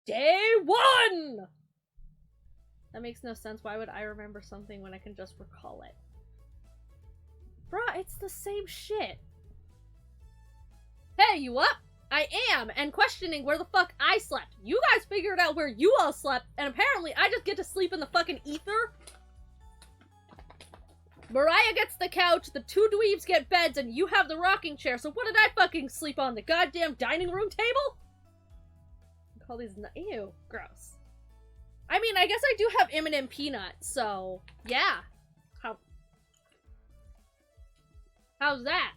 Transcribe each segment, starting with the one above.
Day 1! That makes no sense. Why would I remember something when I can just recall it? Bruh, it's the same shit. Hey, you up? I am, and questioning where the fuck I slept. You guys figured out where you all slept, and apparently I just get to sleep in the fucking ether? Mariah gets the couch, the two dweebs get beds, and you have the rocking chair, so what did I fucking sleep on? The goddamn dining room table? Call these ew, gross. I mean, I guess I do have M&M peanuts, so yeah. How's that?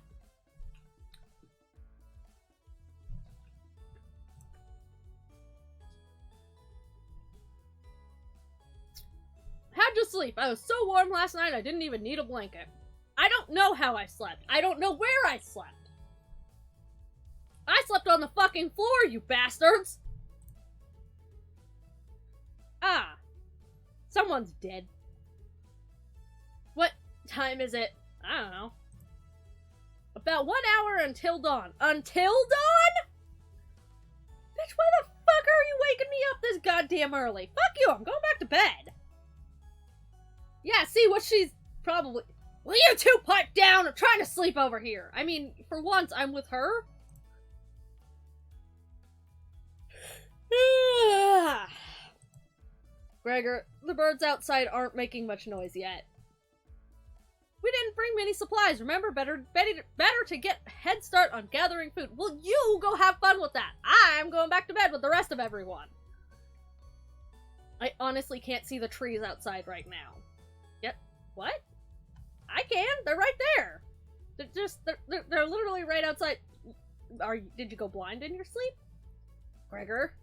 How'd you sleep? I was so warm last night I didn't even need a blanket. I don't know how I slept. I don't know where I slept. I slept on the fucking floor, you bastards! Ah. Someone's dead. What time is it? I don't know. About 1 hour until dawn. Until dawn? Bitch, why the fuck are you waking me up this goddamn early? Fuck you, I'm going back to bed. Yeah, see what she's probably... Will you two pipe down? I'm trying to sleep over here. I mean, for once, I'm with her. Gregor, the birds outside aren't making much noise yet. We didn't bring many supplies, remember? Better to get a head start on gathering food. Well, you go have fun with that. I'm going back to bed with the rest of everyone. I honestly can't see the trees outside right now. Yep. What? I can. They're right there. They're literally right outside. Did you go blind in your sleep? Gregor?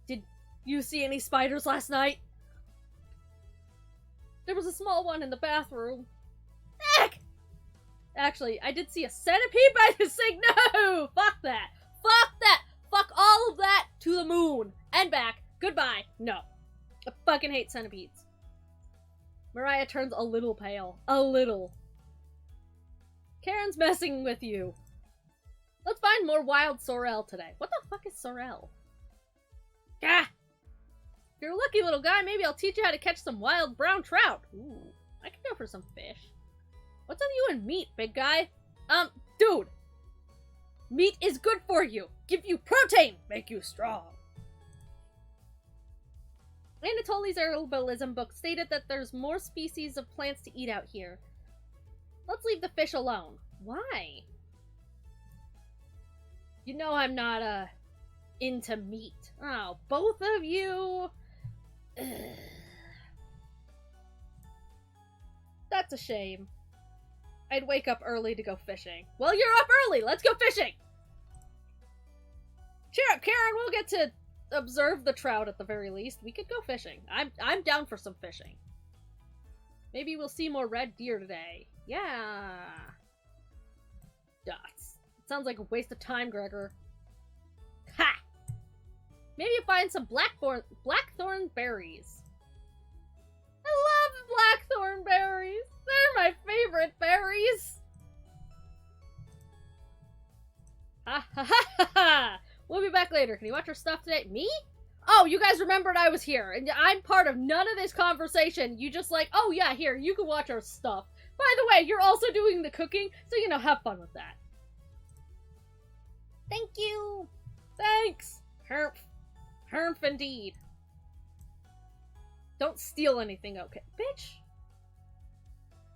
Did you see any spiders last night? There was a small one in the bathroom. Heck! Actually, I did see a centipede, but I just say no! Fuck that! Fuck that! Fuck all of that to the moon! And back. Goodbye. No. I fucking hate centipedes. Mariah turns a little pale. A little. Karen's messing with you. Let's find more wild sorrel today. What the fuck is sorrel? Gah! If you're a lucky little guy, maybe I'll teach you how to catch some wild brown trout. Ooh, I can go for some fish. What's with you and meat, big guy? Dude! Meat is good for you! Give you protein! Make you strong! Anatoly's herbalism book stated that there's more species of plants to eat out here. Let's leave the fish alone. Why? You know I'm not, into meat. Oh, both of you? Ugh. That's a shame. I'd wake up early to go fishing. Well, you're up early! Let's go fishing! Cheer up, Karen! We'll get to observe the trout at the very least. We could go fishing. I'm down for some fishing. Maybe we'll see more red deer today. Yeah. Dots. Sounds like a waste of time, Gregor. Ha! Maybe you'll find some blackthorn berries. I love blackthorn berries. They're my favorite berries. Ha ha ha ha ha! We'll be back later. Can you watch our stuff today? Me? Oh, you guys remembered I was here, and I'm part of none of this conversation. You just like, oh yeah, here, you can watch our stuff. By the way, you're also doing the cooking, so you know, have fun with that. Thank you! Thanks! Hermp. Hermp indeed. Don't steal anything, okay? Bitch!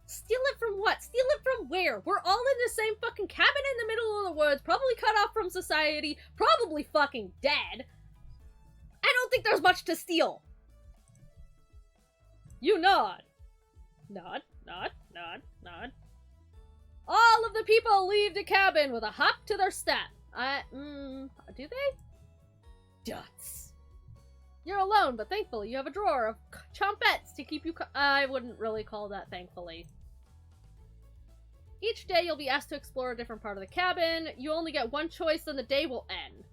Steal it from what? Steal it from where? We're all in the same fucking cabin in the middle of the woods, probably cut off from society, probably fucking dead. I don't think there's much to steal. You nod. Nod, nod, nod, nod. All of the people leave the cabin with a hop to their step. Do they? Duts. You're alone, but thankfully you have a drawer of chompettes to keep you I wouldn't really call that thankfully. Each day you'll be asked to explore a different part of the cabin. You only get one choice and the day will end.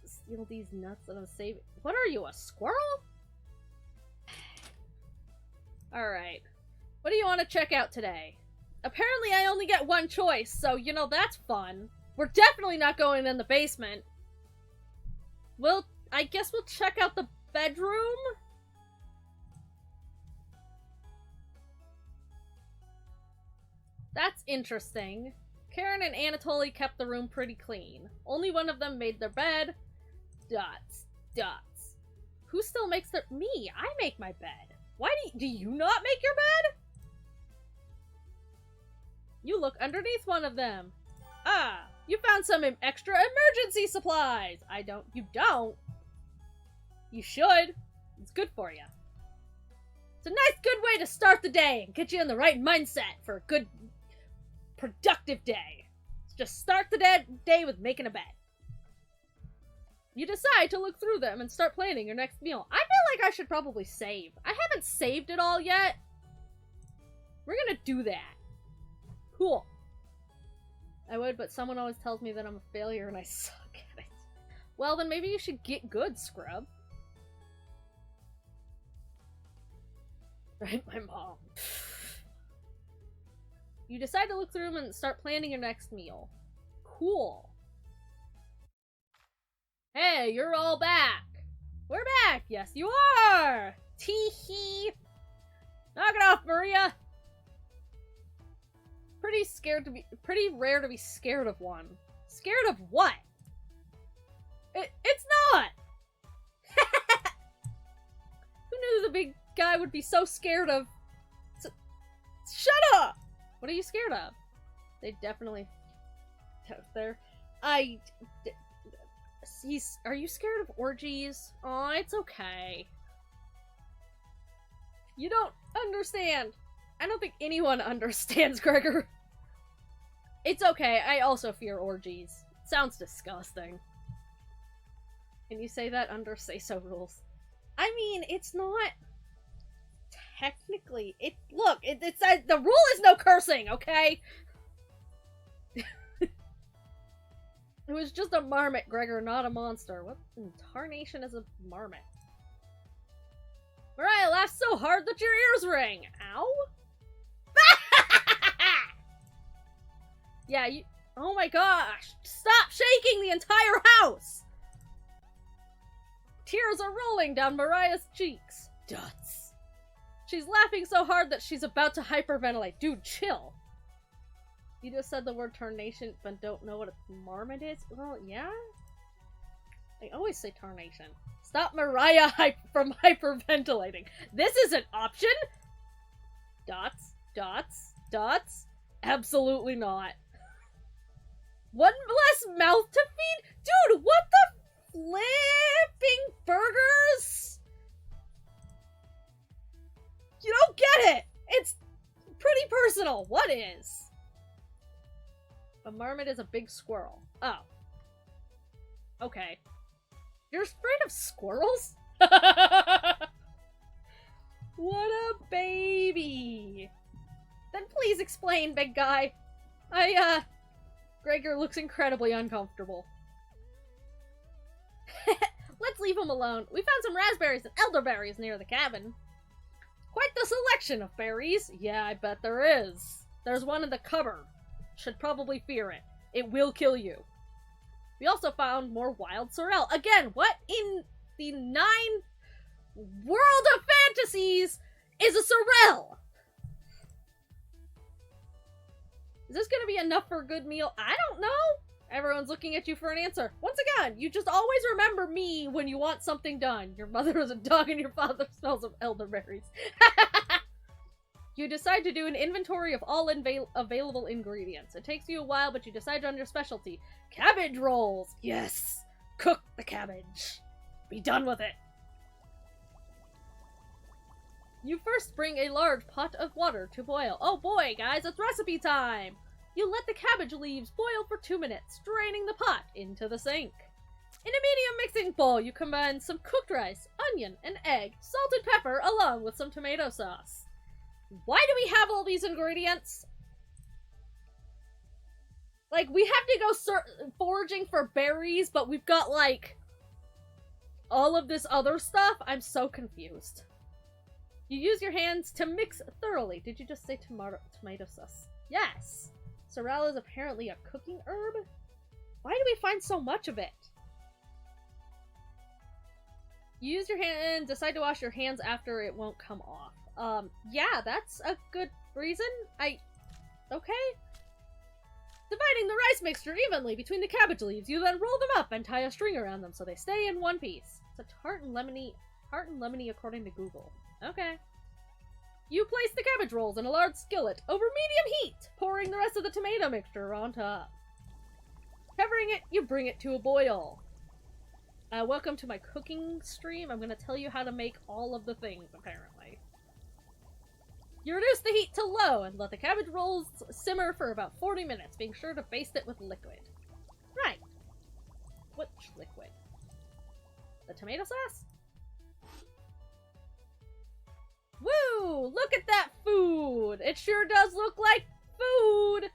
Steal these nuts and I'll save it. What are you, a squirrel? Alright. What do you want to check out today? Apparently I only get one choice, so, you know, that's fun. We're definitely not going in the basement. I guess we'll check out the bedroom? That's interesting. Karen and Anatoly kept the room pretty clean. Only one of them made their bed. Dots. Dots. Who still makes their— Me! I make my bed. Why do you not make your bed? You look underneath one of them. Ah! You found some extra emergency supplies! You don't? You should. It's good for you. It's a nice, good way to start the day and get you in the right mindset for a good, productive day. Just start the day with making a bed. You decide to look through them and start planning your next meal. I feel like I should probably save. I haven't saved it all yet. We're gonna do that. Cool. I would, but someone always tells me that I'm a failure and I suck at it. Well, then maybe you should get good, scrub. Right, my mom. You decide to look through them and start planning your next meal. Cool. Hey, you're all back. We're back. Yes, you are. Tee-hee. Knock it off, Maria. Pretty rare to be scared of one. Scared of what? It's not. Who knew the big guy would be so scared of? Shut up. What are you scared of? They definitely there. Are you scared of orgies? Aw, it's okay. You don't understand. I don't think anyone understands, Gregor. It's okay, I also fear orgies. Sounds disgusting. Can you say that under say-so rules? I mean, it's not... Technically, look, it's the rule is no cursing, okay? It was just a marmot, Gregor, not a monster. What in tarnation is a marmot? Mariah laughs so hard that your ears ring. Ow? Yeah, you... Oh my gosh! Stop shaking the entire house! Tears are rolling down Mariah's cheeks. Dots. She's laughing so hard that she's about to hyperventilate. Dude, chill. You just said the word tarnation, but don't know what a marmot is? Well, yeah? I always say tarnation. Stop Mariah from hyperventilating. This is an option? Dots, dots, dots? Absolutely not. One less mouth to feed? Dude, what the flipping burgers? You don't get it! It's pretty personal. What is? A marmot is a big squirrel. Oh. Okay. You're afraid of squirrels? What a baby! Then please explain, big guy. Gregor looks incredibly uncomfortable. Let's leave him alone. We found some raspberries and elderberries near the cabin. Quite the selection of berries. Yeah, I bet there is. There's one in the cupboard. Should probably fear it. It will kill you. We also found more wild sorrel. Again, what in the 9 world of fantasies is a sorrel? Is this gonna be enough for a good meal? I don't know. Everyone's looking at you for an answer. Once again, you just always remember me when you want something done. Your mother is a dog and your father smells of elderberries. You decide to do an inventory of all available ingredients. It takes you a while, but you decide on your specialty. Cabbage rolls! Yes! Cook the cabbage. Be done with it. You first bring a large pot of water to boil. Oh boy, guys, it's recipe time! You let the cabbage leaves boil for 2 minutes, draining the pot into the sink. In a medium mixing bowl, you combine some cooked rice, onion, an egg, salt and pepper, along with some tomato sauce. Why do we have all these ingredients? Like, we have to go foraging for berries, but we've got, like, all of this other stuff? I'm so confused. You use your hands to mix thoroughly. Did you just say tomato sauce? Yes. Sorrel is apparently a cooking herb? Why do we find so much of it? You use your hand and decide to wash your hands after it won't come off. Yeah, that's a good reason. Okay. Dividing the rice mixture evenly between the cabbage leaves, you then roll them up and tie a string around them so they stay in one piece. It's a tart and lemony according to Google. Okay. You place the cabbage rolls in a large skillet over medium heat, pouring the rest of the tomato mixture on top. Covering it, you bring it to a boil. Welcome to my cooking stream. I'm gonna tell you how to make all of the things, apparently. You reduce the heat to low and let the cabbage rolls simmer for about 40 minutes, being sure to baste it with liquid. Right. Which liquid? The tomato sauce? Woo! Look at that food! It sure does look like food!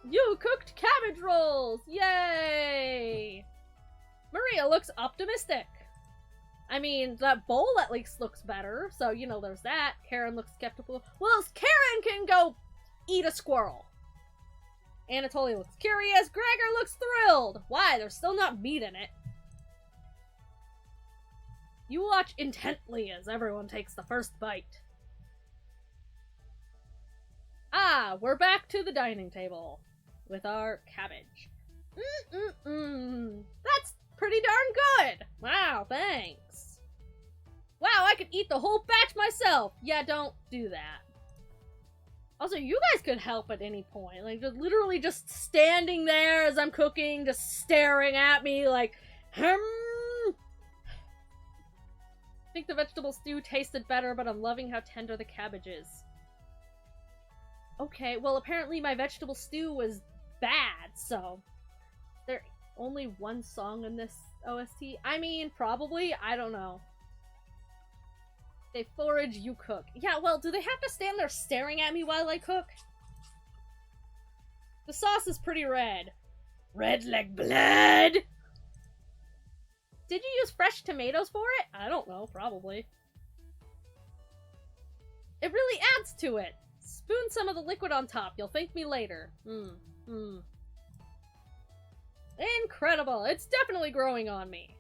You cooked cabbage rolls! Yay! Maria looks optimistic. I mean, that bowl at least looks better, so, you know, there's that. Karen looks skeptical. Well, Karen can go eat a squirrel. Anatolia looks curious. Gregor looks thrilled. Why? There's still not meat in it. You watch intently as everyone takes the first bite. Ah, we're back to the dining table with our cabbage. That's pretty darn good. Wow, thanks. Wow, I could eat the whole batch myself. Yeah, don't do that. Also, you guys could help at any point. Like, just literally just standing there as I'm cooking, just staring at me like, I think the vegetable stew tasted better, but I'm loving how tender the cabbage is. Okay, well, apparently my vegetable stew was bad, so... There only one song in this OST? I mean, probably. I don't know. They forage, you cook. Yeah, well, do they have to stand there staring at me while I cook? The sauce is pretty red. Red like blood! Did you use fresh tomatoes for it? I don't know, probably. It really adds to it. Spoon some of the liquid on top. You'll thank me later. Incredible. It's definitely growing on me.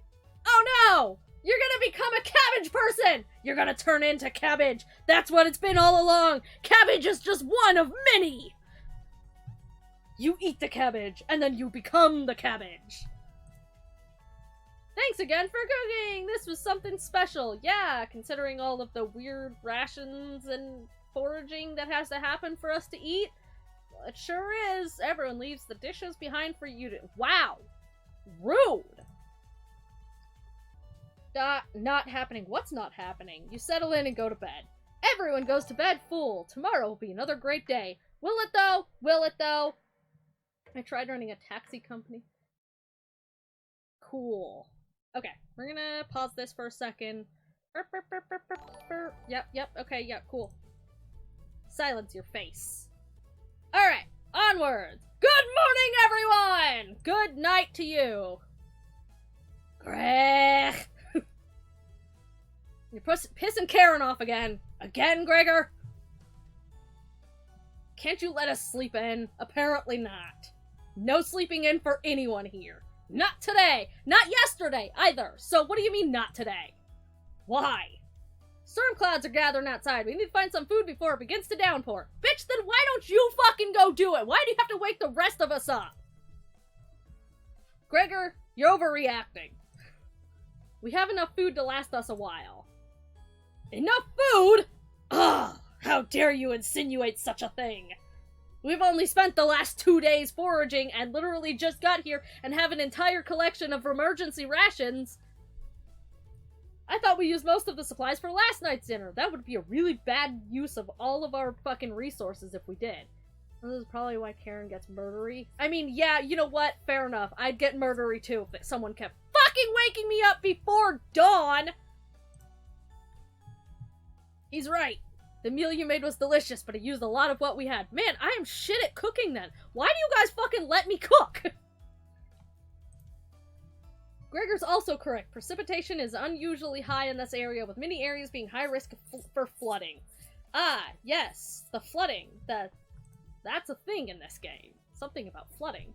Oh no! You're gonna become a cabbage person! You're gonna turn into cabbage. That's what it's been all along. Cabbage is just one of many. You eat the cabbage, and then you become the cabbage. Thanks again for cooking! This was something special. Yeah, considering all of the weird rations and foraging that has to happen for us to eat. Well, it sure is. Everyone leaves the dishes behind for you to... Wow! Rude! Not happening. What's not happening? You settle in and go to bed. Everyone goes to bed full. Tomorrow will be another great day. Will it though? Will it though? I tried running a taxi company. Cool. Okay, we're gonna pause this for a second. Yep, okay, yeah, cool. Silence your face. Alright, onwards. Good morning, everyone! Good night to you. Greg. You're pissing Karen off again. Again, Gregor? Can't you let us sleep in? Apparently not. No sleeping in for anyone here. Not today! Not yesterday, either! So what do you mean, not today? Why? Storm clouds are gathering outside. We need to find some food before it begins to downpour. Bitch, then why don't you fucking go do it? Why do you have to wake the rest of us up? Gregor, you're overreacting. We have enough food to last us a while. Enough food? Ugh, how dare you insinuate such a thing? We've only spent the last 2 days foraging and literally just got here and have an entire collection of emergency rations. I thought we used most of the supplies for last night's dinner. That would be a really bad use of all of our fucking resources if we did. This is probably why Karen gets murdery. I mean, yeah, you know what? Fair enough. I'd get murdery too if someone kept fucking waking me up before dawn! He's right. The meal you made was delicious, but it used a lot of what we had. Man, I am shit at cooking then. Why do you guys fucking let me cook? Gregor's also correct. Precipitation is unusually high in this area, with many areas being high risk for flooding. Ah, yes, the flooding. That's a thing in this game. Something about flooding.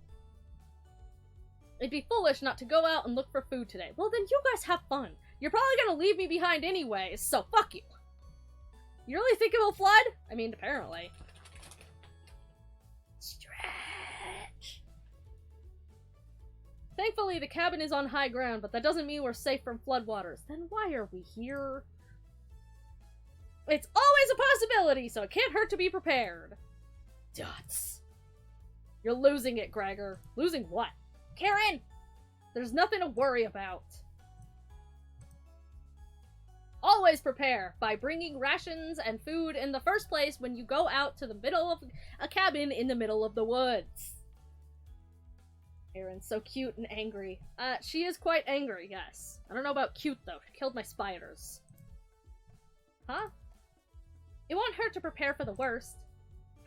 It'd be foolish not to go out and look for food today. Well, then you guys have fun. You're probably gonna leave me behind anyways, so fuck you. You really think it will flood? I mean, apparently. Stretch. Thankfully, the cabin is on high ground, but that doesn't mean we're safe from floodwaters. Then why are we here? It's always a possibility, so it can't hurt to be prepared. Dots. You're losing it, Gregor. Losing what? Karen! There's nothing to worry about. Always prepare by bringing rations and food in the first place when you go out to the middle of a cabin in the middle of the woods. Karen's so cute and angry. She is quite angry, yes. I don't know about cute, though. She killed my spiders. Huh? It won't hurt to prepare for the worst.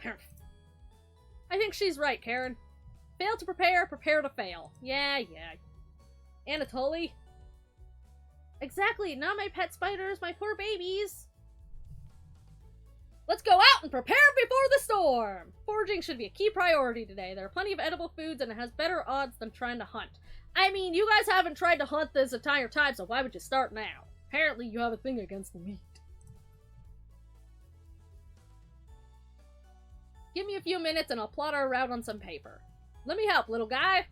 I think she's right, Karen. Fail to prepare, prepare to fail. Yeah. Anatoly? Exactly, not my pet spiders, my poor babies. Let's go out and prepare before the storm! Foraging should be a key priority today. There are plenty of edible foods and it has better odds than trying to hunt. I mean, you guys haven't tried to hunt this entire time, so why would you start now? Apparently you have a thing against meat. Give me a few minutes and I'll plot our route on some paper. Let me help, little guy.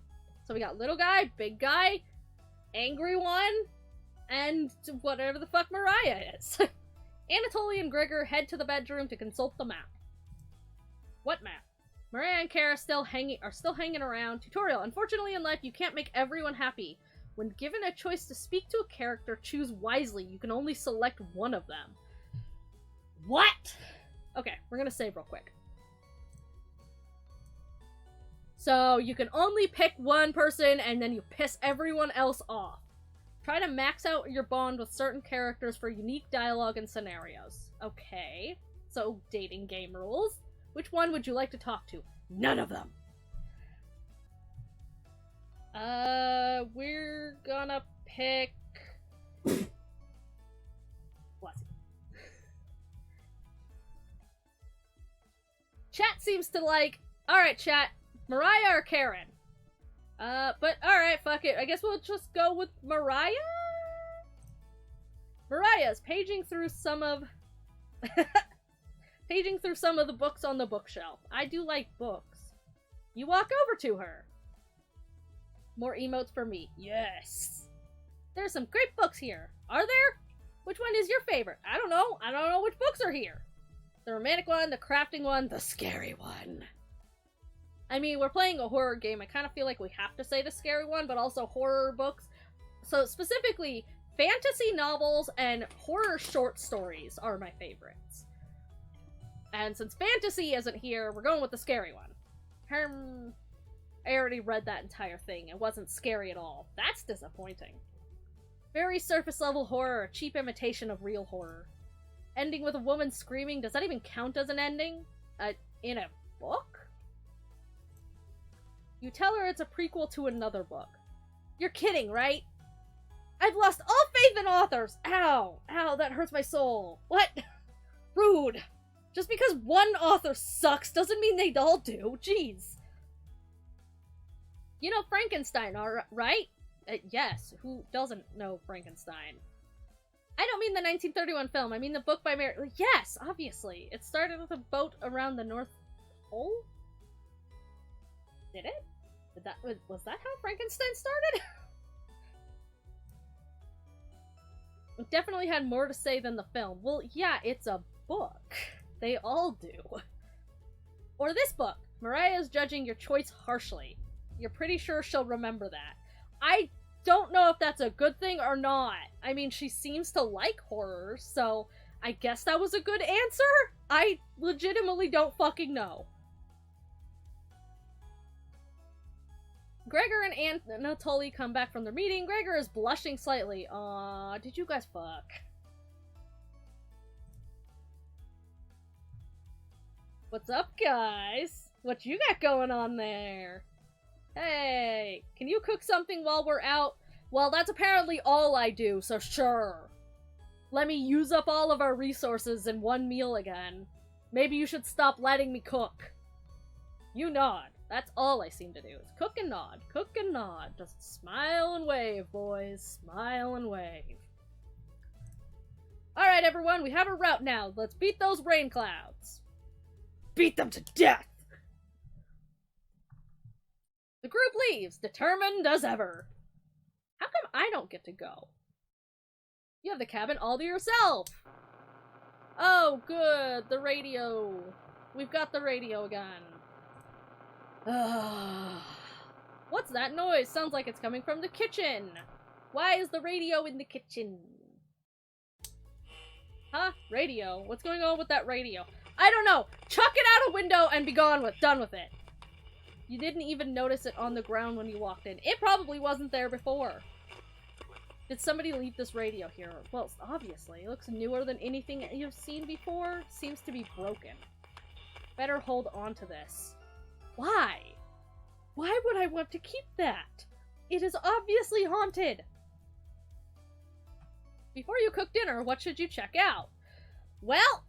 So we got little guy, big guy, angry one, and whatever the fuck Mariah is. Anatoly and Gregor head to the bedroom to consult the map. What map? Mariah and Kara are still hanging around. Tutorial. Unfortunately in life, you can't make everyone happy. When given a choice to speak to a character, choose wisely. You can only select one of them. What? Okay, we're gonna save real quick. So, you can only pick one person and then you piss everyone else off. Try to max out your bond with certain characters for unique dialogue and scenarios. Okay. So, dating game rules. Which one would you like to talk to? None of them. We're gonna pick... Bless you. Chat seems to like... Alright, chat. Mariah or Karen? But alright, fuck it. I guess we'll just go with Mariah? Mariah's paging through some of... paging through some of the books on the bookshelf. I do like books. You walk over to her. More emotes for me. Yes. There's some great books here. Are there? Which one is your favorite? I don't know. I don't know which books are here. The romantic one, the crafting one, the scary one. I mean, we're playing a horror game. I kind of feel like we have to say the scary one, but also horror books. So specifically, fantasy novels and horror short stories are my favorites. And since fantasy isn't here, we're going with the scary one. I already read that entire thing. It wasn't scary at all. That's disappointing. Very surface level horror, a cheap imitation of real horror. Ending with a woman screaming, does that even count as an ending? In a book? You tell her it's a prequel to another book. You're kidding, right? I've lost all faith in authors! Ow! Ow, that hurts my soul. What? Rude! Just because one author sucks doesn't mean they all do. Jeez. You know Frankenstein, right? Yes. Who doesn't know Frankenstein? I don't mean the 1931 film. I mean the book by Mary... Yes, obviously. It started with a boat around the North Pole? Did it? Was that how Frankenstein started? It definitely had more to say than the film. Well, yeah, it's a book. They all do. Or this book. Mariah's judging your choice harshly. You're pretty sure she'll remember that. I don't know if that's a good thing or not. I mean, she seems to like horror, so I guess that was a good answer? I legitimately don't fucking know. Gregor and Anatoly come back from their meeting. Gregor is blushing slightly. Aw, did you guys fuck? What's up, guys? What you got going on there? Hey, can you cook something while we're out? Well, that's apparently all I do, so sure. Let me use up all of our resources in one meal again. Maybe you should stop letting me cook. You nod. That's all I seem to do, is cook and nod, cook and nod. Just smile and wave, boys. Smile and wave. Alright, everyone, we have a route now. Let's beat those rain clouds. Beat them to death! The group leaves, determined as ever. How come I don't get to go? You have the cabin all to yourself! Oh, good, the radio. We've got the radio again. What's that noise? Sounds like it's coming from the kitchen. Why is the radio in the kitchen? Huh? Radio? What's going on with that radio? I don't know! Chuck it out a window and be done with it. You didn't even notice it on the ground when you walked in. It probably wasn't there before. Did somebody leave this radio here? Well, obviously. It looks newer than anything you've seen before. Seems to be broken. Better hold on to this. Why? Why would I want to keep that? It is obviously haunted. Before you cook dinner, what should you check out? Well,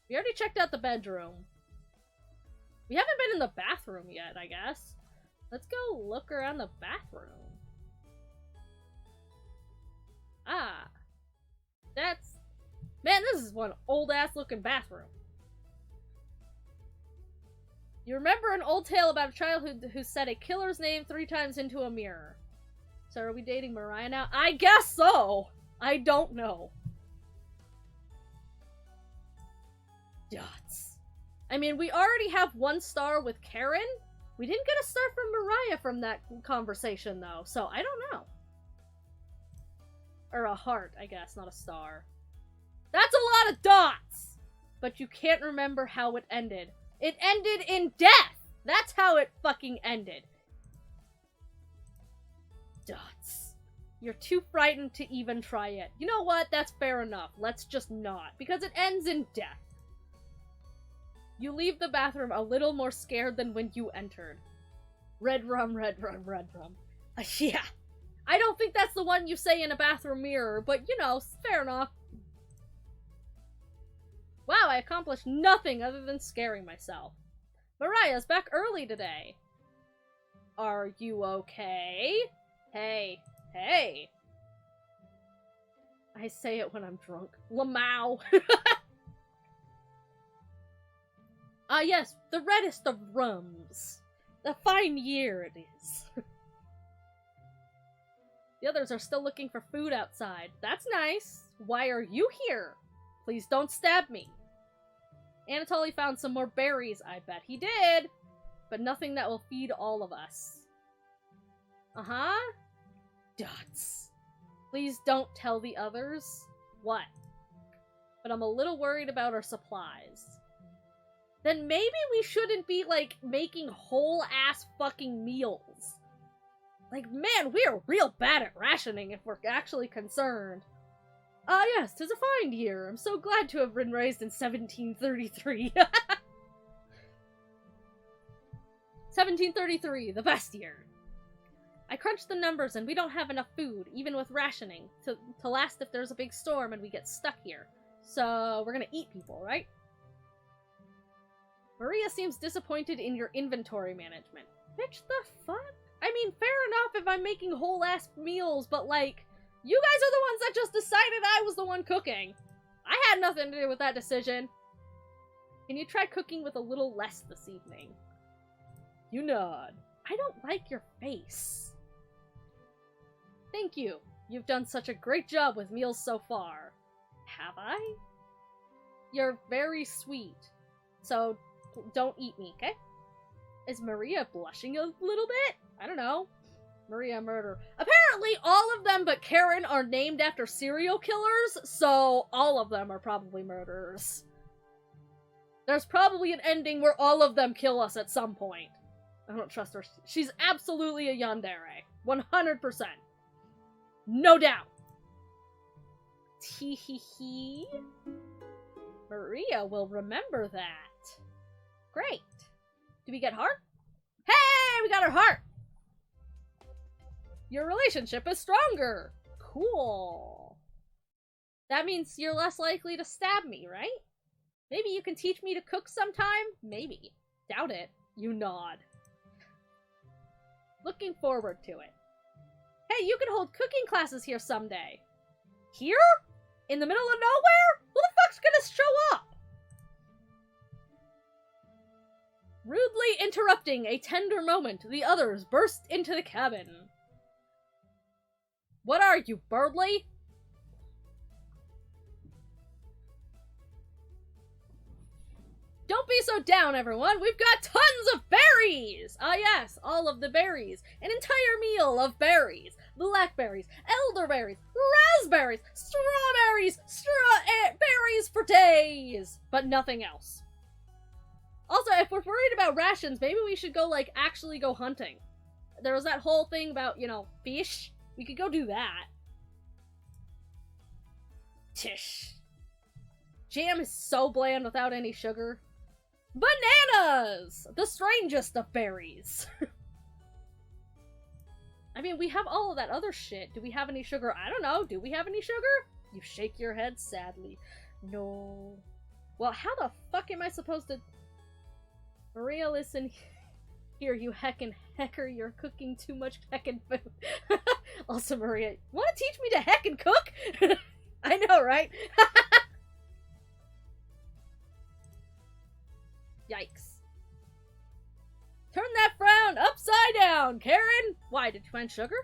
we already checked out the bedroom. We haven't been in the bathroom yet, I guess. Let's go look around the bathroom. Ah. That's... Man, this is one old-ass looking bathroom. You remember an old tale about a child who said a killer's name 3 times into a mirror. So are we dating Mariah now? I guess so! I don't know. Dots. I mean, we already have 1 star with Karen. We didn't get a star from Mariah from that conversation, though, so I don't know. Or a heart, I guess, not a star. That's a lot of dots! But you can't remember how it ended. It ended in death! That's how it fucking ended. Dots. You're too frightened to even try it. You know what? That's fair enough. Let's just not. Because it ends in death. You leave the bathroom a little more scared than when you entered. Red rum, red rum, red rum. Yeah. I don't think that's the one you say in a bathroom mirror, but you know, fair enough. Wow, I accomplished nothing other than scaring myself. Mariah's back early today. Are you okay? Hey, hey. I say it when I'm drunk. Lamau. Ah, yes, the reddest of rums. A fine year it is. The others are still looking for food outside. That's nice. Why are you here? Please don't stab me. Anatoly found some more berries, I bet he did. But nothing that will feed all of us. Uh-huh. Dots. Please don't tell the others. What? But I'm a little worried about our supplies. Then maybe we shouldn't be, like, making whole-ass fucking meals. Like, man, we are real bad at rationing if we're actually concerned. Ah, yes, 'tis a fine year. I'm so glad to have been raised in 1733. 1733, the best year. I crunched the numbers and we don't have enough food, even with rationing, to last if there's a big storm and we get stuck here. So, we're gonna eat people, right? Maria seems disappointed in your inventory management. Bitch, the fuck? I mean, fair enough if I'm making whole-ass meals, but like, you guys are the ones that just decided I was the one cooking. I had nothing to do with that decision. Can you try cooking with a little less this evening? You nod. I don't like your face. Thank you. You've done such a great job with meals so far. Have I? You're very sweet. So, don't eat me, okay? Is Maria blushing a little bit? I don't know. Maria murder. Apparently, all of them but Karen are named after serial killers, so all of them are probably murderers. There's probably an ending where all of them kill us at some point. I don't trust her. She's absolutely a yandere. 100%. No doubt. Tee hee hee. Maria will remember that. Great. Do we get heart? Hey, we got our heart! Your relationship is stronger. Cool. That means you're less likely to stab me, right? Maybe you can teach me to cook sometime? Maybe. Doubt it. You nod. Looking forward to it. Hey, you can hold cooking classes here someday. Here? In the middle of nowhere? Who the fuck's gonna show up? Rudely interrupting a tender moment, the others burst into the cabin. What are you, Birdly? Don't be so down, everyone. We've got tons of berries! Ah yes, all of the berries. An entire meal of berries. Blackberries, elderberries, raspberries, strawberries, berries for days! But nothing else. Also, if we're worried about rations, maybe we should go, like, actually go hunting. There was that whole thing about, you know, fish. We could go do that. Tish. Jam is so bland without any sugar. Bananas! The strangest of berries. I mean, we have all of that other shit. Do we have any sugar? I don't know. Do we have any sugar? You shake your head sadly. No. Well, how the fuck am I supposed to... Maria, listen here, you heckin' hecker. You're cooking too much heckin' food. Also, Maria, wanna teach me to heckin' cook? I know, right? Yikes. Turn that frown upside down, Karen! Why, did you find sugar?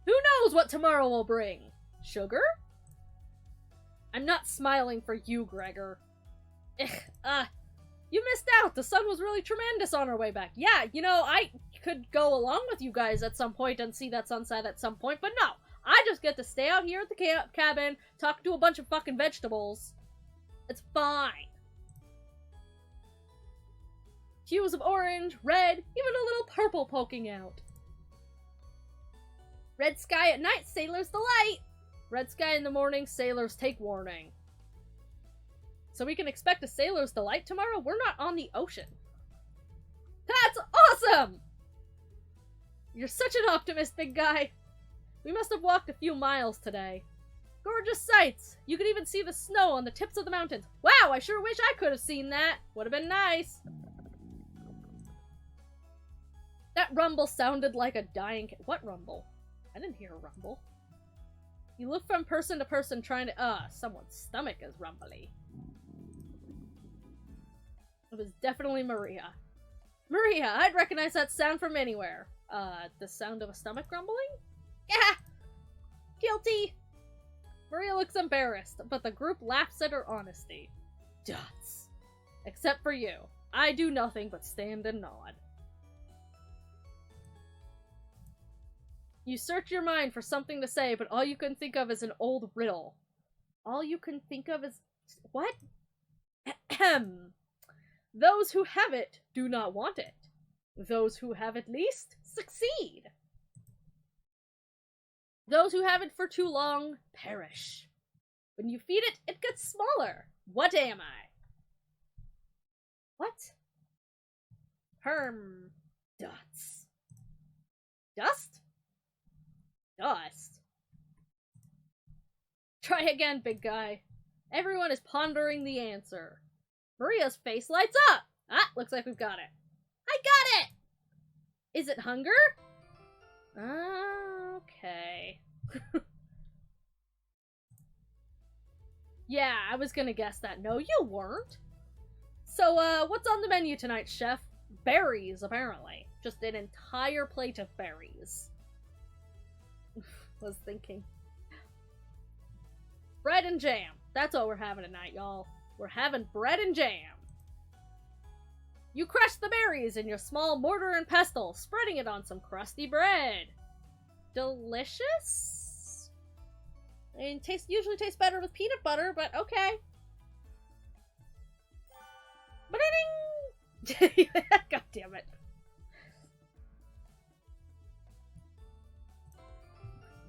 Who knows what tomorrow will bring? Sugar? I'm not smiling for you, Gregor. You missed out! The sun was really tremendous on our way back. Yeah, you know, I could go along with you guys at some point and see that sunset at some point, but no! I just get to stay out here at the cabin, talk to a bunch of fucking vegetables. It's fine. Hues of orange, red, even a little purple poking out. Red sky at night, sailors delight! Red sky in the morning, sailors take warning. So we can expect a sailor's delight tomorrow? We're not on the ocean. That's awesome! You're such an optimist, big guy. We must have walked a few miles today. Gorgeous sights! You could even see the snow on the tips of the mountains. Wow, I sure wish I could have seen that. Would have been nice. That rumble sounded like a dying... What rumble? I didn't hear a rumble. You look from person to person trying to... someone's stomach is rumbly. It was definitely Maria. Maria, I'd recognize that sound from anywhere. The sound of a stomach grumbling? Yeah! Guilty! Maria looks embarrassed, but the group laughs at her honesty. Dots. Except for you. I do nothing but stand and nod. You search your mind for something to say, but all you can think of is an old riddle. All you can think of is... What? Ahem. Those who have it do not want it. Those who have it least succeed. Those who have it for too long perish. When you feed it, it gets smaller. What am I? What? Herm. Dots. Dust? Dust. Try again, big guy. Everyone is pondering the answer. Maria's face lights up. Ah, looks like we've got it. I got it! Is it hunger? Okay. Yeah, I was gonna guess that. No, you weren't. So, what's on the menu tonight, chef? Berries, apparently. Just an entire plate of berries. Was thinking. Bread and jam. That's what we're having tonight, y'all. We're having bread and jam. You crush the berries in your small mortar and pestle, spreading it on some crusty bread. Delicious? I mean, usually tastes better with peanut butter, but okay. Ba-ding! God damn it.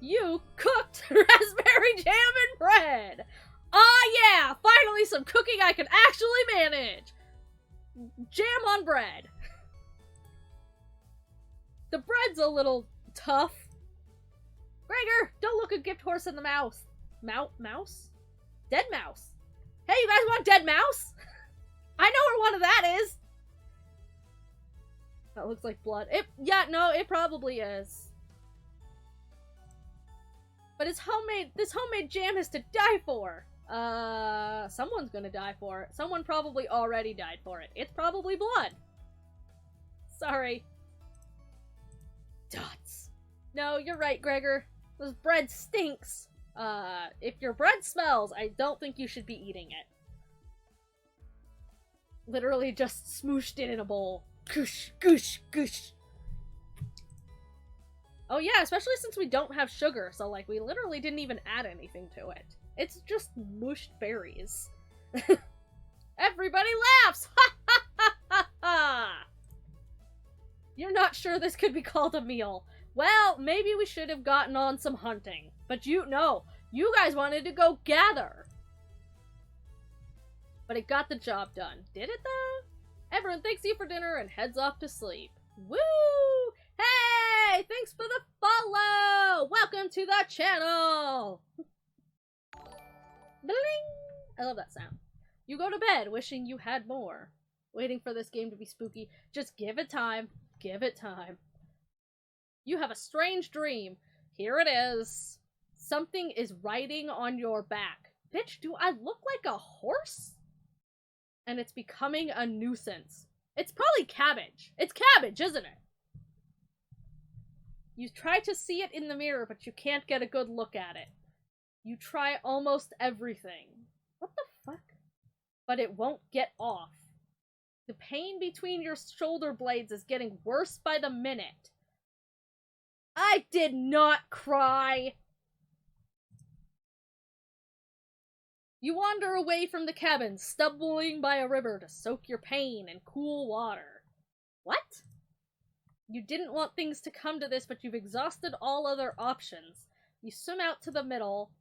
You cooked raspberry jam and bread! Ah, yeah! Finally some cooking I can actually manage! Jam on bread. The bread's a little tough. Gregor, don't look a gift horse in the mouth. Mouse? Dead mouse. Hey, you guys want dead mouse? I know where one of that is. That looks like blood. Yeah, no, it probably is. But this homemade jam is to die for. Someone's gonna die for it. Someone probably already died for it. It's probably blood. Sorry. Dots. No, you're right, Gregor. This bread stinks. If your bread smells, I don't think you should be eating it. Literally just smooshed it in a bowl. Goosh, goosh, goosh. Oh yeah, especially since we don't have sugar, so like we literally didn't even add anything to it. It's just mushed berries. Everybody laughs! Ha ha ha ha ha! You're not sure this could be called a meal. Well, maybe we should have gotten on some hunting. But you guys wanted to go gather. But it got the job done. Did it though? Everyone thanks you for dinner and heads off to sleep. Woo! Hey! Thanks for the follow! Welcome to the channel! Bling! I love that sound. You go to bed wishing you had more. Waiting for this game to be spooky. Just give it time. Give it time. You have a strange dream. Here it is. Something is riding on your back. Bitch, do I look like a horse? And it's becoming a nuisance. It's probably cabbage. It's cabbage, isn't it? You try to see it in the mirror, but you can't get a good look at it. You try almost everything. What the fuck? But it won't get off. The pain between your shoulder blades is getting worse by the minute. I did not cry! You wander away from the cabin, stumbling by a river to soak your pain in cool water. What? You didn't want things to come to this, but you've exhausted all other options. You swim out to the middle.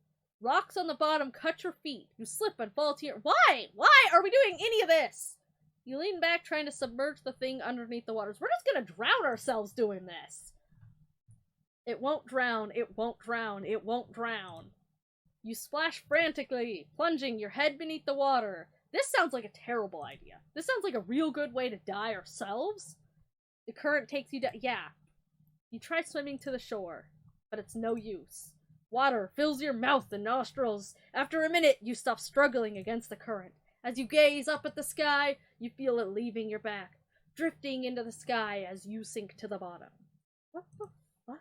Rocks on the bottom cut your feet. You slip and fall to your— Why? Why are we doing any of this? You lean back trying to submerge the thing underneath the waters. We're just gonna drown ourselves doing this. It won't drown. It won't drown. It won't drown. You splash frantically, plunging your head beneath the water. This sounds like a terrible idea. This sounds like a real good way to die ourselves. The current takes you down. Yeah. You try swimming to the shore, but it's no use. Water fills your mouth and nostrils. After a minute, you stop struggling against the current. As you gaze up at the sky, you feel it leaving your back, drifting into the sky as you sink to the bottom. What the fuck?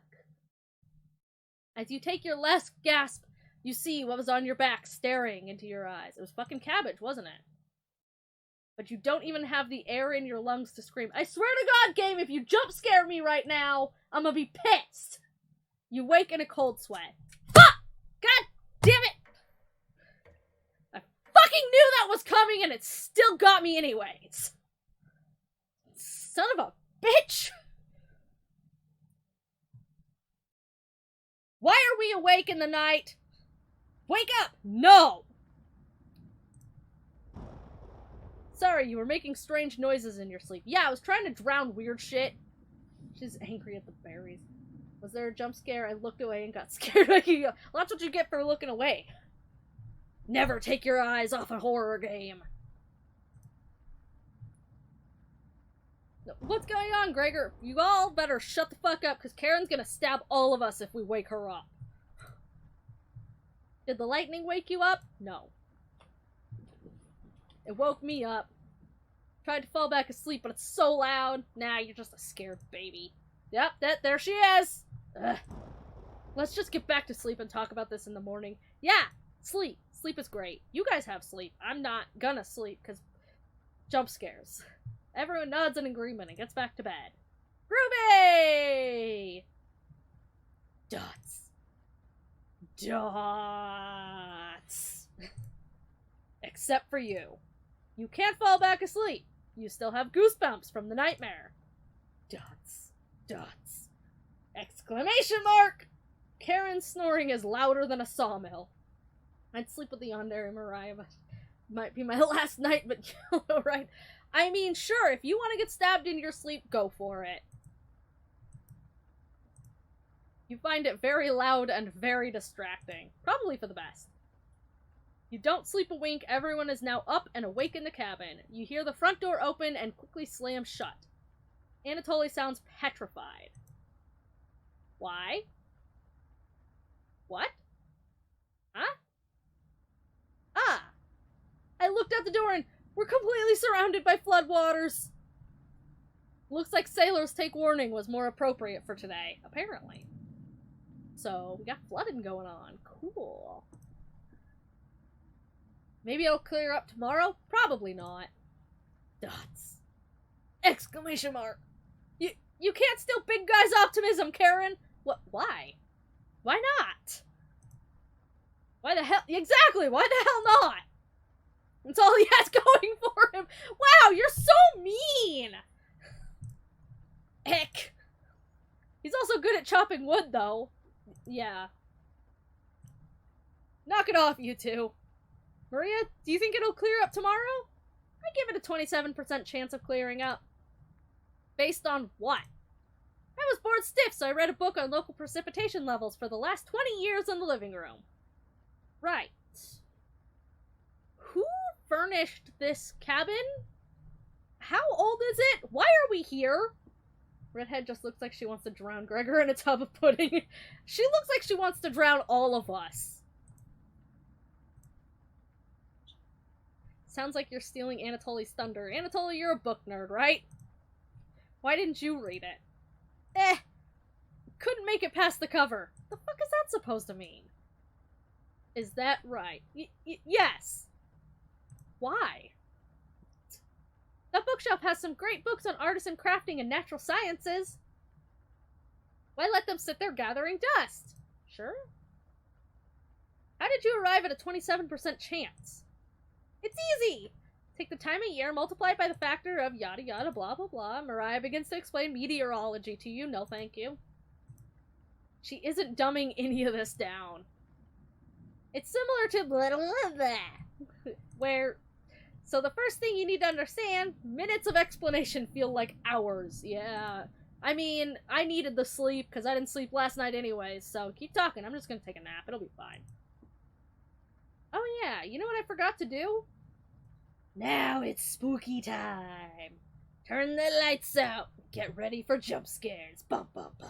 As you take your last gasp, you see what was on your back staring into your eyes. It was fucking cabbage, wasn't it? But you don't even have the air in your lungs to scream. I swear to God, game, if you jump scare me right now, I'm gonna be pissed. You wake in a cold sweat. Fuck! God damn it! I fucking knew that was coming and it still got me anyways. Son of a bitch! Why are we awake in the night? Wake up! No! Sorry, you were making strange noises in your sleep. Yeah, I was trying to drown weird shit. She's angry at the berries. Was there a jump scare? I looked away and got scared. Well, that's what you get for looking away. Never take your eyes off a horror game. What's going on, Gregor? You all better shut the fuck up, because Karen's gonna stab all of us if we wake her up. Did the lightning wake you up? No. It woke me up. Tried to fall back asleep, but it's so loud. Nah, you're just a scared baby. Yep, there she is! Ugh. Let's just get back to sleep and talk about this in the morning. Yeah, sleep. Sleep is great. You guys have sleep. I'm not gonna sleep, because jump scares. Everyone nods in agreement and gets back to bed. Ruby! Dots. Dots. Except for you. You can't fall back asleep. You still have goosebumps from the nightmare. Dots. Dots. Exclamation mark! Karen's snoring is louder than a sawmill. I'd sleep with the yandere, Mariah, but might be my last night, but you know, right? I mean, sure, if you want to get stabbed in your sleep, go for it. You find it very loud and very distracting. Probably for the best. You don't sleep a wink, everyone is now up and awake in the cabin. You hear the front door open and quickly slam shut. Anatoly sounds petrified. Why? What? Huh? Ah! I looked out the door and we're completely surrounded by floodwaters. Looks like sailors take warning was more appropriate for today, apparently. So, we got flooding going on. Cool. Maybe it'll clear up tomorrow? Probably not. Dots. Exclamation mark. You can't steal big guy's optimism, Karen! What? Why? Why not? Why the hell? Exactly! Why the hell not? That's all he has going for him. Wow, you're so mean! Heck. He's also good at chopping wood, though. Yeah. Knock it off, you two. Maria, do you think it'll clear up tomorrow? I give it a 27% chance of clearing up. Based on what? I was bored stiff, so I read a book on local precipitation levels for the last 20 years in the living room. Right. Who furnished this cabin? How old is it? Why are we here? Redhead just looks like she wants to drown Gregor in a tub of pudding. She looks like she wants to drown all of us. Sounds like you're stealing Anatoly's thunder. Anatoly, you're a book nerd, right? Why didn't you read it? Couldn't make it past the cover. The fuck is that supposed to mean? Is that right? Yes. Why? That bookshelf has some great books on artisan crafting and natural sciences. Why let them sit there gathering dust? Sure. How did you arrive at a 27% chance? It's easy! Take the time of year, multiply it by the factor of yada yada blah blah blah. Mariah begins to explain meteorology to you. No thank you. She isn't dumbing any of this down. It's similar to blah blah blah. Where... So the first thing you need to understand, minutes of explanation feel like hours. Yeah. I mean, I needed the sleep because I didn't sleep last night anyways, so keep talking. I'm just gonna take a nap. It'll be fine. Oh yeah, you know what I forgot to do? Now it's spooky time. Turn the lights out. Get ready for jump scares. Bum bum bum.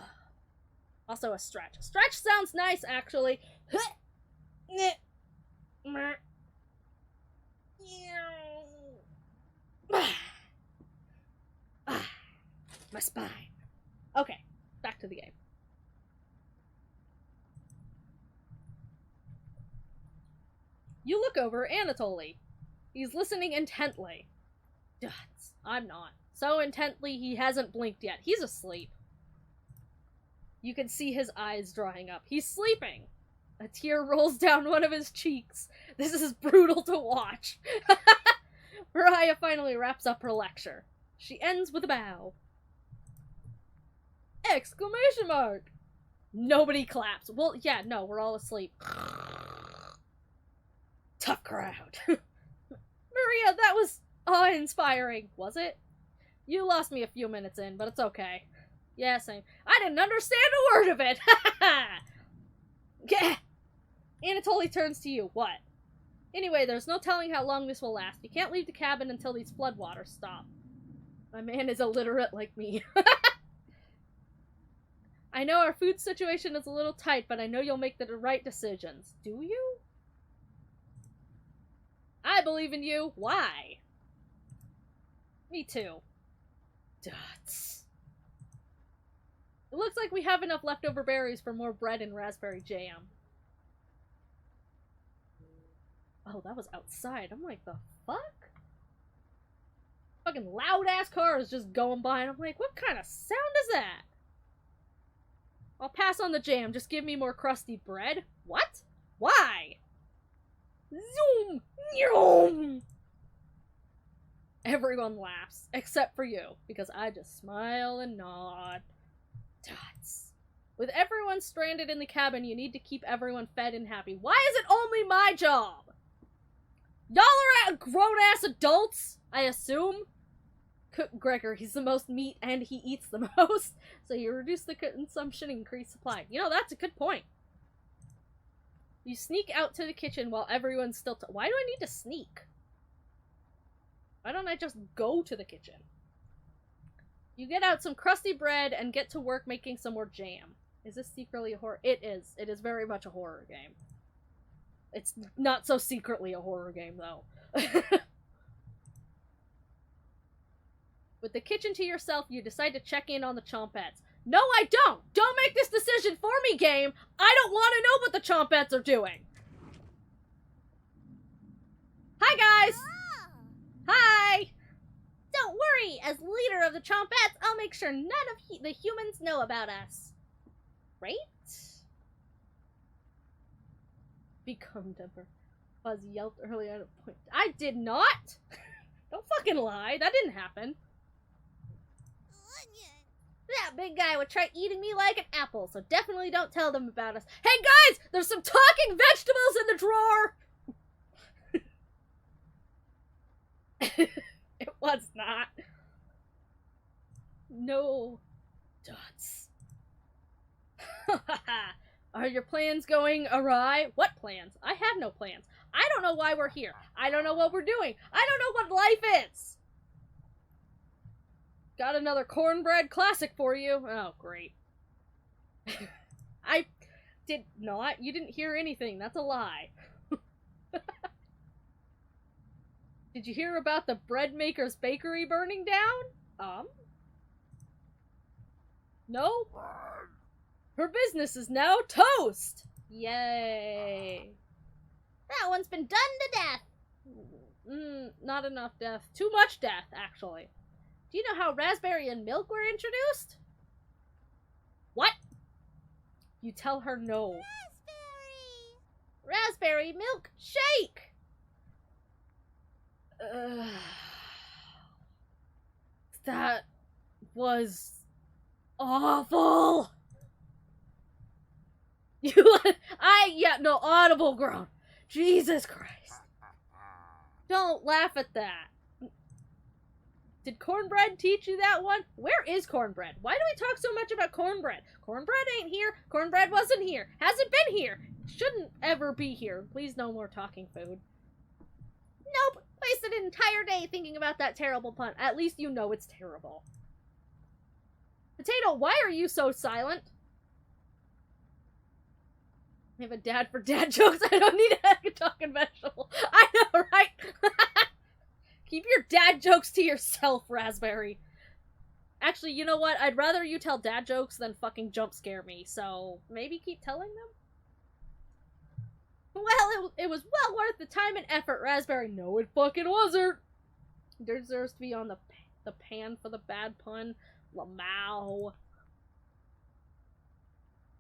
Also a stretch. Stretch sounds nice, actually. My spine. Okay, back to the game. You look over Anatoly. He's listening intently. Dots. I'm not. So intently he hasn't blinked yet. He's asleep. You can see his eyes drying up. He's sleeping. A tear rolls down one of his cheeks. This is brutal to watch. Mariah finally wraps up her lecture. She ends with a bow. Exclamation mark! Nobody claps. Well, yeah, no, we're all asleep. Tough crowd. Maria, that was awe-inspiring, was it? You lost me a few minutes in, but it's okay. Yeah, same. I didn't understand a word of it! Yeah. Anatoly turns to you. What? Anyway, there's no telling how long this will last. You can't leave the cabin until these floodwaters stop. My man is illiterate like me. I know our food situation is a little tight, but I know you'll make the right decisions. Do you? I believe in you. Why? Me too. Dots. It looks like we have enough leftover berries for more bread and raspberry jam. Oh, that was outside. I'm like, the fuck? Fucking loud-ass cars just going by, and I'm like, what kind of sound is that? I'll pass on the jam. Just give me more crusty bread. What? Why? Zoom! Nyom! Everyone laughs, except for you, because I just smile and nod. Dots. With everyone stranded in the cabin, you need to keep everyone fed and happy. Why is it only my job? Y'all are grown-ass adults, I assume? Cook Gregor, he's the most meat and he eats the most, so you reduce the consumption and increase supply. You know, that's a good point. You sneak out to the kitchen while everyone's still why do I need to sneak? Why don't I just go to the kitchen? You get out some crusty bread and get to work making some more jam. Is this secretly a horror? It is. It is very much a horror game. It's not so secretly a horror game, though. With the kitchen to yourself, you decide to check in on the Chompettes. No, I don't! Don't make this decision for me, game! I don't want to know what the Chompettes are doing! Hi, guys! Hi! Don't worry, as leader of the Chompettes, I'll make sure none of the humans know about us. Right? Become Denver. Buzz yelped earlier at a point. I did not! Don't fucking lie, that didn't happen. That big guy would try eating me like an apple, so definitely don't tell them about us. Hey guys! There's some talking vegetables in the drawer! It was not. No. Dots. Are your plans going awry? What plans? I have no plans. I don't know why we're here. I don't know what we're doing. I don't know what life is. Got another cornbread classic for you. Oh, great. I did not. You didn't hear anything. That's a lie. Did you hear about the bread maker's bakery burning down? No? Her business is now toast! Yay. That one's been done to death. Not enough death. Too much death, actually. Do you know how raspberry and milk were introduced? What? You tell her no. Raspberry milk shake! That was awful. Audible groan. Jesus Christ. Don't laugh at that. Did cornbread teach you that one? Where is cornbread? Why do we talk so much about cornbread? Cornbread ain't here. Cornbread wasn't here. Hasn't been here. Shouldn't ever be here. Please no more talking food. Nope. Wasted an entire day thinking about that terrible pun. At least you know it's terrible. Potato, why are you so silent? I have a dad for dad jokes. I don't need a talking vegetable. I know, right? Keep your dad jokes to yourself, Raspberry. Actually, you know what? I'd rather you tell dad jokes than fucking jump scare me, so maybe keep telling them? Well, it was well worth the time and effort, Raspberry. No, it fucking wasn't. Deserves to be on the pan for the bad pun. Lamau.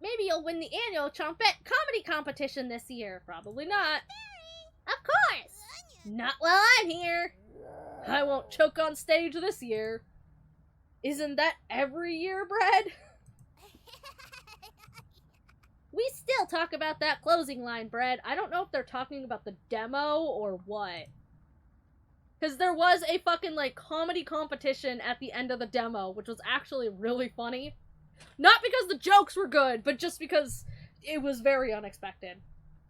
Maybe you'll win the annual Chompette comedy competition this year. Probably not. Of course. Not while I'm here. I won't choke on stage this year. Isn't that every year, Bread? We still talk about that closing line, Bread. I don't know if they're talking about the demo or what. Because there was a fucking, comedy competition at the end of the demo, which was actually really funny. Not because the jokes were good, but just because it was very unexpected.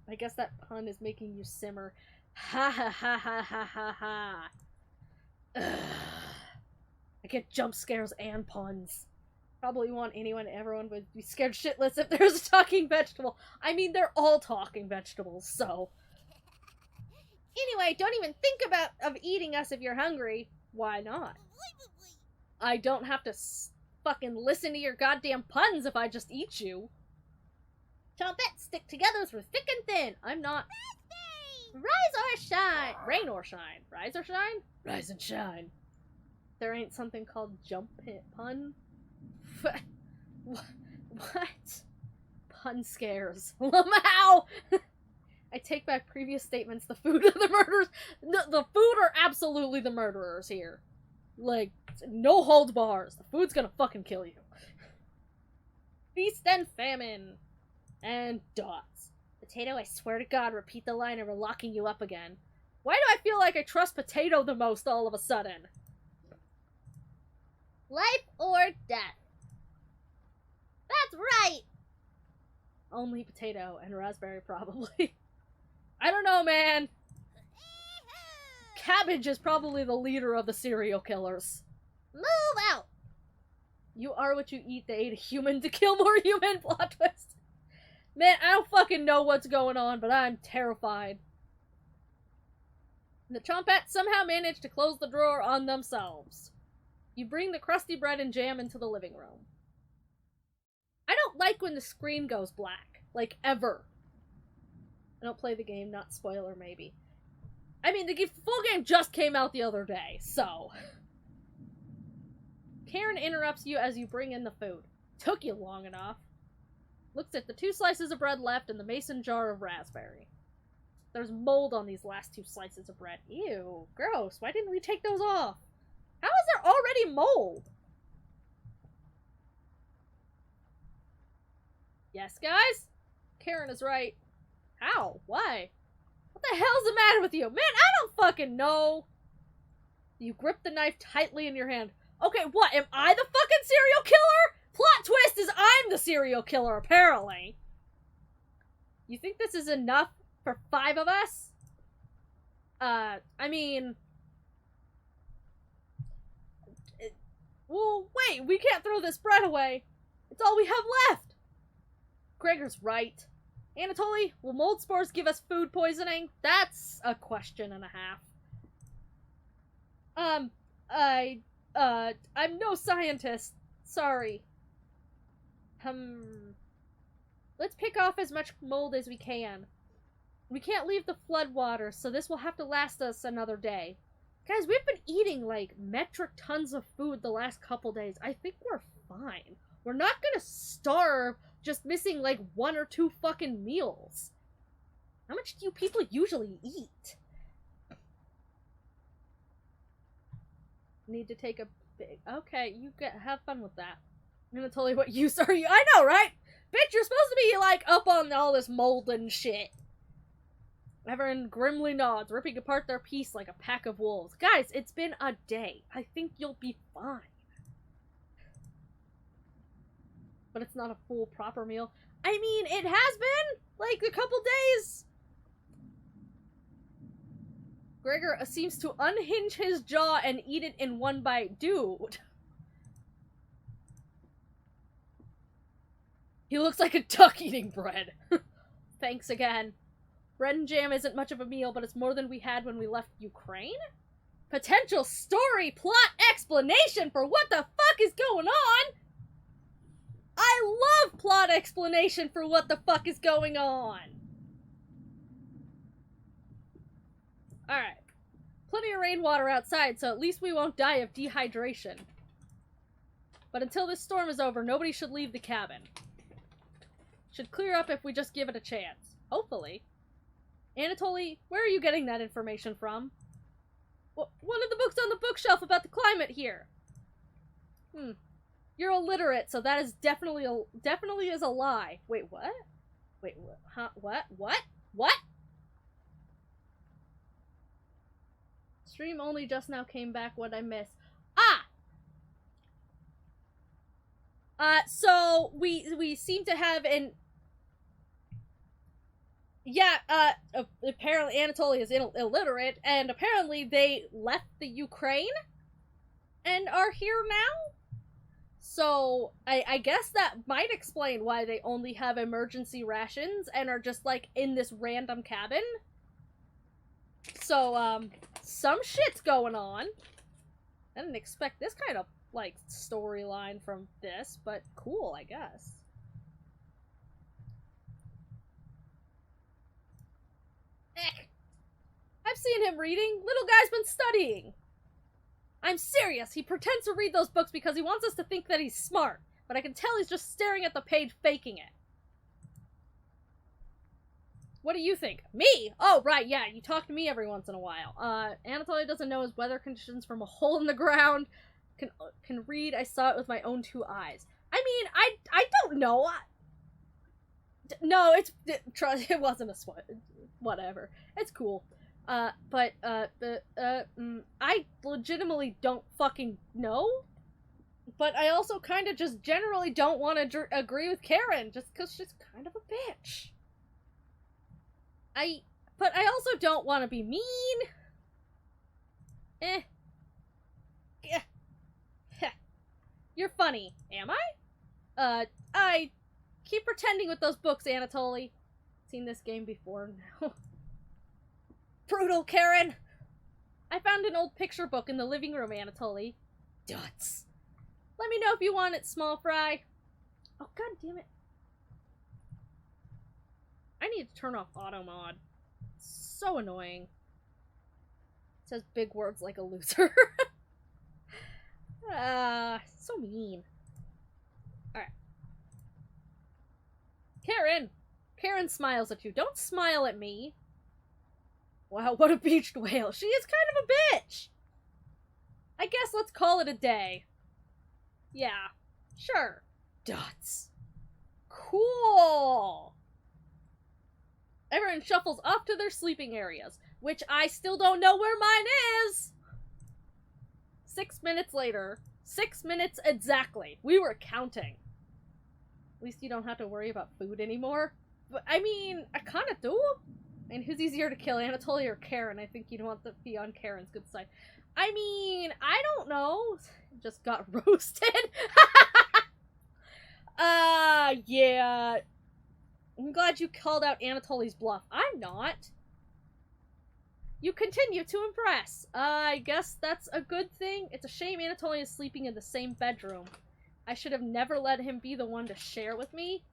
I guess that pun is making you simmer. Ha ha ha ha ha ha ha. Ugh. I get jump scares and puns. Probably want everyone would be scared shitless if there's a talking vegetable. I mean, they're all talking vegetables, so. Anyway, don't even think of eating us if you're hungry. Why not? I don't have to fucking listen to your goddamn puns if I just eat you. Chompettes stick together through thick and thin. I'm not. Rise or shine. Rain or shine. Rise or shine? Rise and shine. There ain't something called jump hit pun? What? Pun scares. Lamau! I take back previous statements. The food are the murderers. The food are absolutely the murderers here. No hold bars. The food's gonna fucking kill you. Feast and famine. And dots. Potato, I swear to God, repeat the line or we're locking you up again. Why do I feel like I trust Potato the most all of a sudden? Life or death? That's right! Only Potato and Raspberry, probably. I don't know, man. Cabbage is probably the leader of the serial killers. Move out! You are what you eat. They ate a human to kill more human. Plot twist. Man, I don't fucking know what's going on, but I'm terrified. The Chompettes somehow managed to close the drawer on themselves. You bring the crusty bread and jam into the living room. I don't like when the screen goes black. Like, ever. I don't play the game, not spoiler, maybe. I mean, the full game just came out the other day, so... Karen interrupts you as you bring in the food. Took you long enough. Looks at the 2 slices of bread left and the mason jar of raspberry. There's mold on these last 2 slices of bread. Ew, gross. Why didn't we take those off? How is there already mold? Yes, guys? Karen is right. How? Why? What the hell's the matter with you? Man, I don't fucking know. You grip the knife tightly in your hand. Okay, what? Am I the fucking serial killer? Plot twist is I'm the serial killer, apparently. You think this is enough for 5 of us? I mean... Well, wait, we can't throw this bread away. It's all we have left. Gregor's right. Anatoly, will mold spores give us food poisoning? That's a question and a half. I'm no scientist. Sorry. Let's pick off as much mold as we can. We can't leave the floodwaters, so this will have to last us another day. Guys, we've been eating, like, metric tons of food the last couple days. I think we're fine. We're not gonna starve just missing, like, 1 or 2 fucking meals. How much do you people usually eat? Need to take a big... Okay, have fun with that. I'm gonna tell you what use are you... I know, right? Bitch, you're supposed to be, like, up on all this mold and shit. Everyone grimly nods, ripping apart their piece like a pack of wolves. Guys, it's been a day. I think you'll be fine. But it's not a full, proper meal. I mean, it has been, like, a couple days. Gregor seems to unhinge his jaw and eat it in one bite. Dude. He looks like a duck eating bread. Thanks again. Bread and jam isn't much of a meal, but it's more than we had when we left Ukraine? Potential story, plot, explanation for what the fuck is going on? I love plot explanation for what the fuck is going on. Alright. Plenty of rainwater outside, so at least we won't die of dehydration. But until this storm is over, nobody should leave the cabin. Should clear up if we just give it a chance. Hopefully. Anatoly, where are you getting that information from? One of the books on the bookshelf about the climate here. You're illiterate, so that is definitely is a lie. Wait, what? Wait, what? Huh? What? What? What? Stream only just now came back. What I missed? So we seem to have an... Yeah, apparently Anatoly is illiterate, and apparently they left the Ukraine and are here now? So, I guess that might explain why they only have emergency rations and are just, like, in this random cabin. So, some shit's going on. I didn't expect this kind of, like, storyline from this, but cool, I guess. I've seen him reading. Little guy's been studying. I'm serious. He pretends to read those books because he wants us to think that he's smart. But I can tell he's just staring at the page, faking it. What do you think? Me? Oh, right, yeah. You talk to me every once in a while. Anatoly doesn't know his weather conditions from a hole in the ground. Can read. I saw it with my own 2 eyes. I mean, I don't know. No, it wasn't a sweat. Whatever. It's cool. I legitimately don't fucking know. But I also kind of just generally don't want to agree with Karen, just because she's kind of a bitch. But I also don't want to be mean. You're funny. Am I? I keep pretending with those books, Anatoly. Seen this game before now. Brutal, Karen! I found an old picture book in the living room, Anatoly. Duts. Let me know if you want it, small fry. Oh, god damn it. I need to turn off auto mod. It's so annoying. It says big words like a loser. So mean. Alright. Karen! Karen smiles at you. Don't smile at me. Wow, what a beached whale. She is kind of a bitch! I guess let's call it a day. Yeah. Sure. Dots. Cool! Everyone shuffles off to their sleeping areas, which I still don't know where mine is! 6 minutes later. 6 minutes exactly. We were counting. At least you don't have to worry about food anymore. But, I mean, I kinda do. And who's easier to kill, Anatoly or Karen? I think you'd want to be on Karen's good side. I mean, I don't know. Just got roasted. Yeah. I'm glad you called out Anatoly's bluff. I'm not. You continue to impress. I guess that's a good thing. It's a shame Anatoly is sleeping in the same bedroom. I should have never let him be the one to share with me.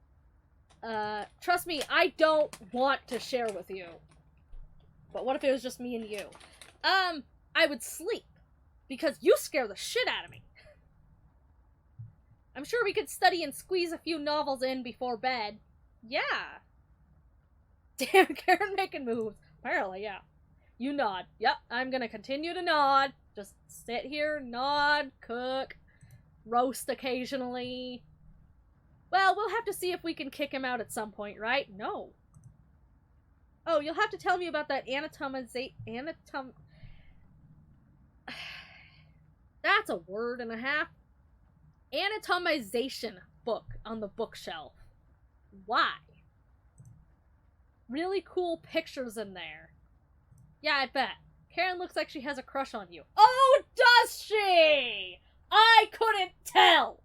Trust me, I don't want to share with you. But what if it was just me and you? I would sleep. Because you scare the shit out of me. I'm sure we could study and squeeze a few novels in before bed. Yeah. Damn, Karen making moves. Apparently, yeah. You nod. Yep, I'm gonna continue to nod. Just sit here, nod, cook, roast occasionally. Well, we'll have to see if we can kick him out at some point, right? No. Oh, you'll have to tell me about that That's a word and a half. Anatomization book on the bookshelf. Why? Really cool pictures in there. Yeah, I bet. Karen looks like she has a crush on you. Oh, does she? I couldn't tell!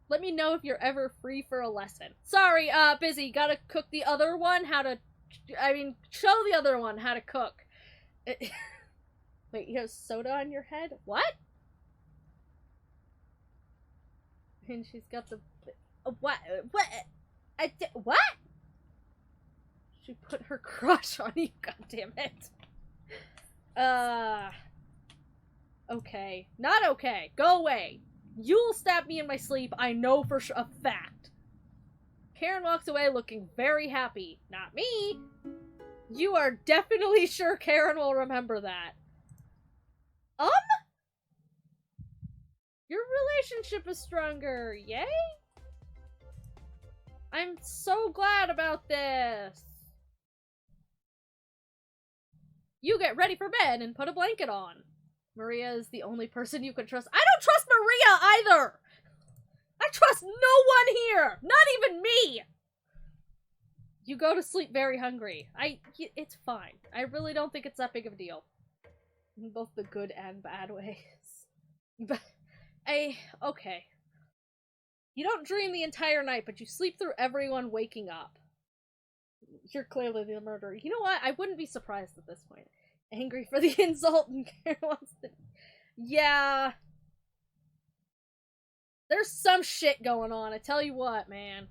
Let me know if you're ever free for a lesson. Sorry, busy. Gotta cook the other one show the other one how to cook. Wait, you have soda on your head? What? And she's got the... What? What? She put her crush on you, goddammit. Okay. Not okay. Go away. You'll stab me in my sleep, I know for a fact. Karen walks away looking very happy. Not me. You are definitely sure Karen will remember that. Your relationship is stronger. Yay? I'm so glad about this. You get ready for bed and put a blanket on. Maria is the only person you can trust. I don't trust Maria either! I trust no one here! Not even me! You go to sleep very hungry. It's fine. I really don't think it's that big of a deal. In both the good and bad ways. But, okay. You don't dream the entire night, but you sleep through everyone waking up. You're clearly the murderer. You know what? I wouldn't be surprised at this point. Angry for the insult and Karen wants to... Yeah. There's some shit going on, I tell you what, man.